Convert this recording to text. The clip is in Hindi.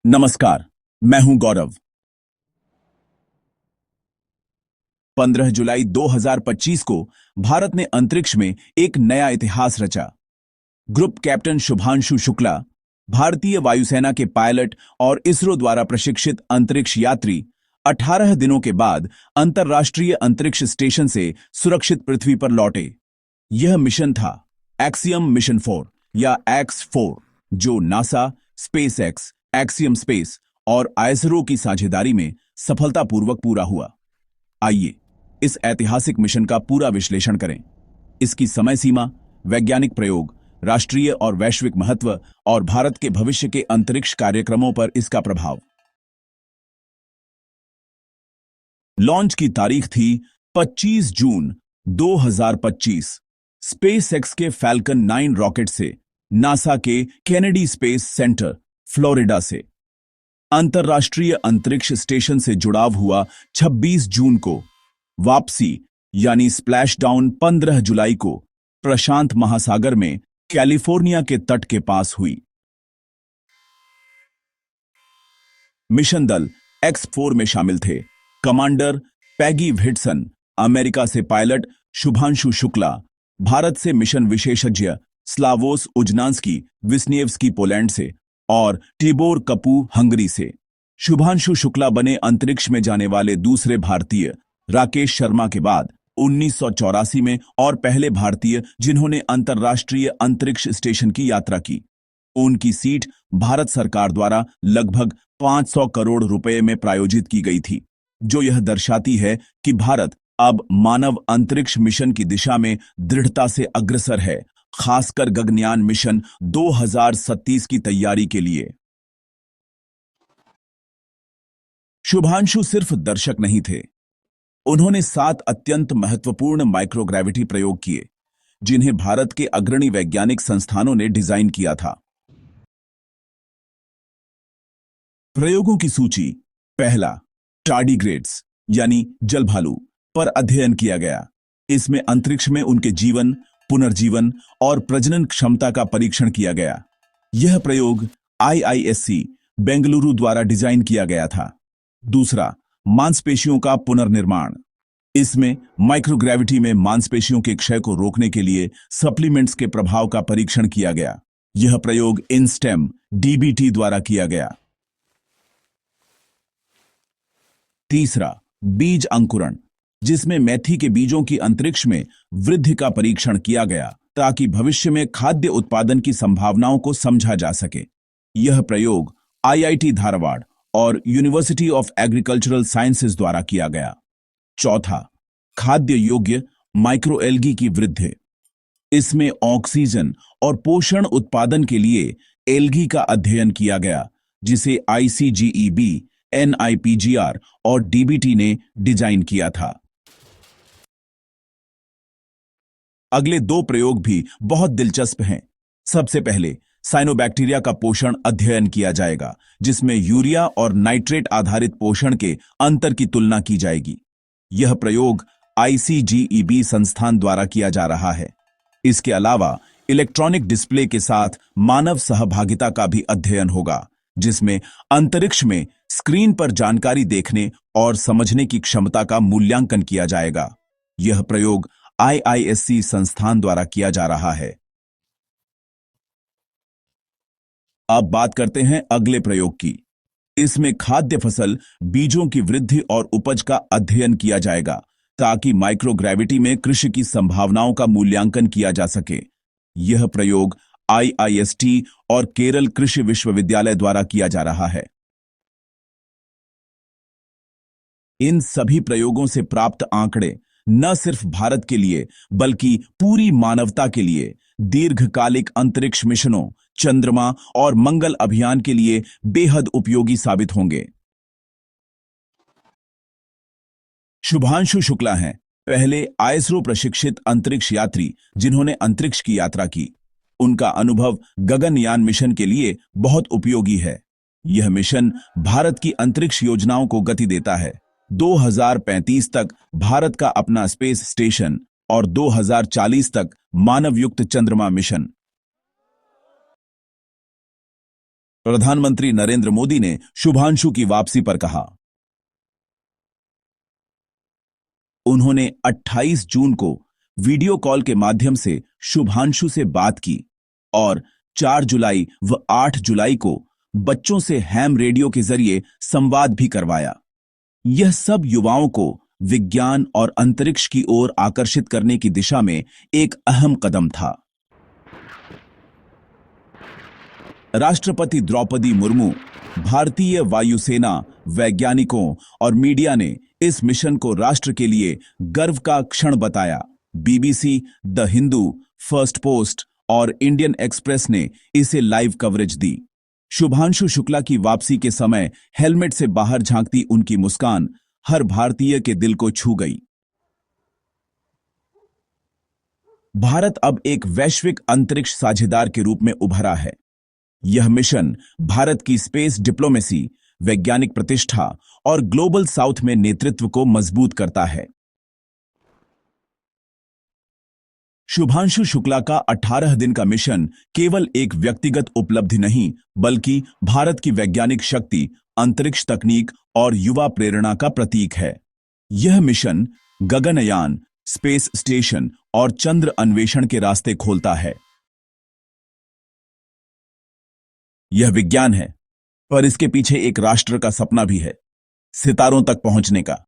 नमस्कार। मैं हूं गौरव। 15 जुलाई 2025 को भारत ने अंतरिक्ष में एक नया इतिहास रचा। ग्रुप कैप्टन शुभांशु शुक्ला, भारतीय वायुसेना के पायलट और इसरो द्वारा प्रशिक्षित अंतरिक्ष यात्री 18 दिनों के बाद अंतर्राष्ट्रीय अंतरिक्ष स्टेशन से सुरक्षित पृथ्वी पर लौटे। यह मिशन था एक्सियम मिशन 4 या एक्स 4, जो NASA, space x, axiom space और आईएसआरओ की साझेदारी में सफलतापूर्वक पूरा हुआ। आइए इस ऐतिहासिक मिशन का पूरा विश्लेषण करें। इसकी समय सीमा, वैज्ञानिक प्रयोग, राष्ट्रीय और वैश्विक महत्व और भारत के भविष्य के अंतरिक्ष कार्यक्रमों पर इसका प्रभाव। लॉन्च की तारीख थी 25 जून 2025। स्पेसएक्स के फैल्कन 9 रॉकेट से, नासा के केनेडी स्पेस सेंटर, फ्लोरिडा से। अंतर्राष्ट्रीय अंतरिक्ष स्टेशन से जुड़ाव हुआ 26 जून को। वापसी यानी स्प्लैशडाउन 15 जुलाई को प्रशांत महासागर में कैलिफोर्निया के तट के पास हुई। मिशन दल X4 में शामिल थे कमांडर पैगी व्हिटसन, अमेरिका से पायलट शुभांशु शुक्ला, भारत से मिशन विशेषज्ञ स्लावोस उजनांस्की विस्निएव्स्की पोलैंड से और टिबोर कपू हंगरी से। शुभांशु शुक्ला बने अंतरिक्ष में जाने वाले दूसरे भारतीय, राकेश शर्मा के बाद 1984 में और पहले भारतीय जिन्होंने अंतर्राष्ट्रीय अंतरिक्ष स्टेशन की यात्रा की। उनकी सीट भारत सरकार द्वारा लगभग 500 करोड़ रुपए में प्रायोजित की गई थी, जो यह दर्शाती है कि भारत अब मानव अंतरिक्ष मिशन की दिशा में दृढ़ता से अग्रसर है, खासकर गगनयान मिशन 2037 की तैयारी के लिए। शुभांशु सिर्फ दर्शक नहीं थे। उन्होंने 7 अत्यंत महत्वपूर्ण माइक्रोग्रेविटी प्रयोग किए, जिन्हें भारत के अग्रणी वैज्ञानिक संस्थानों ने डिजाइन किया था। प्रयोगों की सूची। पहला, टार्डिग्रेड्स यानी जलभालू पर अध्ययन किया गया। इसमें अंतरिक्ष में उनके जीवन, पुनर्जीवन और प्रजनन क्षमता का परीक्षण किया गया। यह प्रयोग IISc बेंगलुरु द्वारा डिजाइन किया गया था। दूसरा, मांसपेशियों का पुनर्निर्माण। इसमें माइक्रोग्रेविटी में मांसपेशियों के क्षय को रोकने के लिए सप्लीमेंट्स के प्रभाव का परीक्षण किया गया। यह प्रयोग INSTEM DBT द्वारा किया गया। तीसरा, बीज अंकुरण, जिसमें मेथी के बीजों की अंतरिक्ष में वृद्धि का परीक्षण किया गया ताकि भविष्य में खाद्य उत्पादन की संभावनाओं को समझा जा सके। यह प्रयोग IIT धारवाड़ और यूनिवर्सिटी ऑफ एग्रीकल्चरल साइंसेज द्वारा किया गया। चौथा, खाद्य योग्य माइक्रोएल्गी की वृद्धि। इसमें ऑक्सीजन और पोषण उत्पादन के लिए एल्गी का अध्ययन किया गया, जिसे ICGEB, NIPGR और DBT ने डिजाइन किया था। अगले 2 प्रयोग भी बहुत दिलचस्प हैं। सबसे पहले साइनोबैक्टीरिया का पोषण अध्ययन किया जाएगा, जिसमें यूरिया और नाइट्रेट आधारित पोषण के अंतर की तुलना की जाएगी। यह प्रयोग ICGEB संस्थान द्वारा किया जा रहा है। इसके अलावा इलेक्ट्रॉनिक डिस्प्ले के साथ मानव सहभागिता का भी अध्ययन होगा, जिसमें अंतरिक्ष में स्क्रीन पर जानकारी देखने और समझने की क्षमता का मूल्यांकन किया जाएगा। यह प्रयोग IISc संस्थान द्वारा किया जा रहा है। अब बात करते हैं अगले प्रयोग की। इसमें खाद्य फसल बीजों की वृद्धि और उपज का अध्ययन किया जाएगा ताकि माइक्रोग्रेविटी में कृषि की संभावनाओं का मूल्यांकन किया जा सके। यह प्रयोग IIST और केरल कृषि विश्वविद्यालय द्वारा किया जा रहा है। इन सभी प्रयोगों से प्राप्त आंकड़े न सिर्फ भारत के लिए बल्कि पूरी मानवता के लिए दीर्घकालिक अंतरिक्ष मिशनों, चंद्रमा और मंगल अभियान के लिए बेहद उपयोगी साबित होंगे। शुभांशु शुक्ला हैं पहले ISRO प्रशिक्षित अंतरिक्ष यात्री जिन्होंने अंतरिक्ष की यात्रा की। उनका अनुभव गगनयान मिशन के लिए बहुत उपयोगी है। यह मिशन भारत की अंतरिक्ष योजनाओं को गति देता है। 2035 तक भारत का अपना स्पेस स्टेशन और 2040 तक मानवयुक्त चंद्रमा मिशन। प्रधानमंत्री नरेंद्र मोदी ने शुभांशु की वापसी पर कहा। उन्होंने 28 जून को वीडियो कॉल के माध्यम से शुभांशु से बात की और 4 जुलाई व 8 जुलाई को बच्चों से हैम रेडियो के जरिए संवाद भी करवाया। यह सब युवाओं को विज्ञान और अंतरिक्ष की ओर आकर्षित करने की दिशा में एक अहम कदम था। राष्ट्रपति द्रौपदी मुर्मू, भारतीय वायुसेना, वैज्ञानिकों और मीडिया ने इस मिशन को राष्ट्र के लिए गर्व का क्षण बताया। BBC, the Hindu, first post और इंडियन एक्सप्रेस ने इसे लाइव कवरेज दी। शुभांशु शुक्ला की वापसी के समय हेलमेट से बाहर झांकती उनकी मुस्कान हर भारतीय के दिल को छू गई। भारत अब एक वैश्विक अंतरिक्ष साझेदार के रूप में उभरा है। यह मिशन भारत की स्पेस डिप्लोमेसी, वैज्ञानिक प्रतिष्ठा और ग्लोबल साउथ में नेतृत्व को मजबूत करता है। शुभांशु शुक्ला का 18 दिन का मिशन केवल एक व्यक्तिगत उपलब्धि नहीं, बल्कि भारत की वैज्ञानिक शक्ति, अंतरिक्ष तकनीक और युवा प्रेरणा का प्रतीक है। यह मिशन गगनयान, स्पेस स्टेशन और चंद्र अन्वेषण के रास्ते खोलता है। यह विज्ञान है, पर इसके पीछे एक राष्ट्र का सपना भी है, सितारों तक पहुंचने का।